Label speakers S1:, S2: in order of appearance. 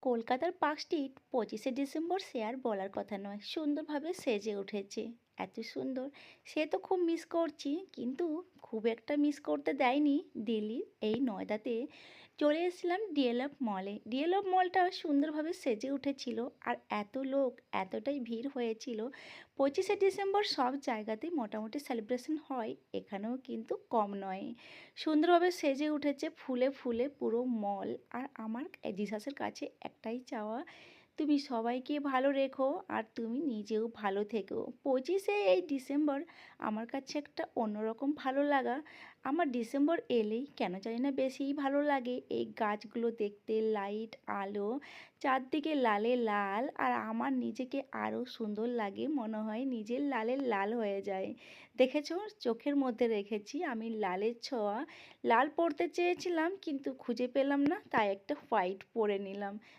S1: কলকাতার park street 25শে December সে আর বলার কথা নয়, সুন্দরভাবে সেজে উঠেছে। এত সুন্দর, সে তো খুব মিস করছি, কিন্তু খুব একটা মিস করতে দেয়নি। দিল্লির এই নয়দাতে চলে এসেছিলাম ডিএলএফ মলে। ডিএলএফ মলটা সুন্দরভাবে সেজে উঠেছিল, আর এত লোক, এতটাই ভিড় হয়েছিল। 25শে ডিসেম্বর সব জায়গাতেই মোটামুটি সেলিব্রেশন হয়, এখানেও কিন্তু কম নয়। সুন্দরভাবে সেজে উঠেছে ফুলে ফুলে পুরো মল। আর আমার জিসাসের কাছে একটাই চাওয়া, তুমি সবাইকে ভালো রেখো আর তুমি নিজেও ভালো থেকো। 25শে ডিসেম্বর আমার কাছে একটা অন্যরকম ভালো লাগা। আমার ডিসেম্বর এলেই কেন জানি না বেশিই ভালো লাগে এই গাছগুলো দেখতে, লাইট আলো চারদিকে লালে লাল, আর আমার নিজেকে আরও সুন্দর লাগে, মনে হয় নিজের লালে লাল হয়ে যায়। দেখেছো, চোখের মধ্যে রেখেছি আমি লালের ছোঁয়া। লাল পরতে চেয়েছিলাম কিন্তু খুঁজে পেলাম না, তাই একটা হোয়াইট পরে নিলাম।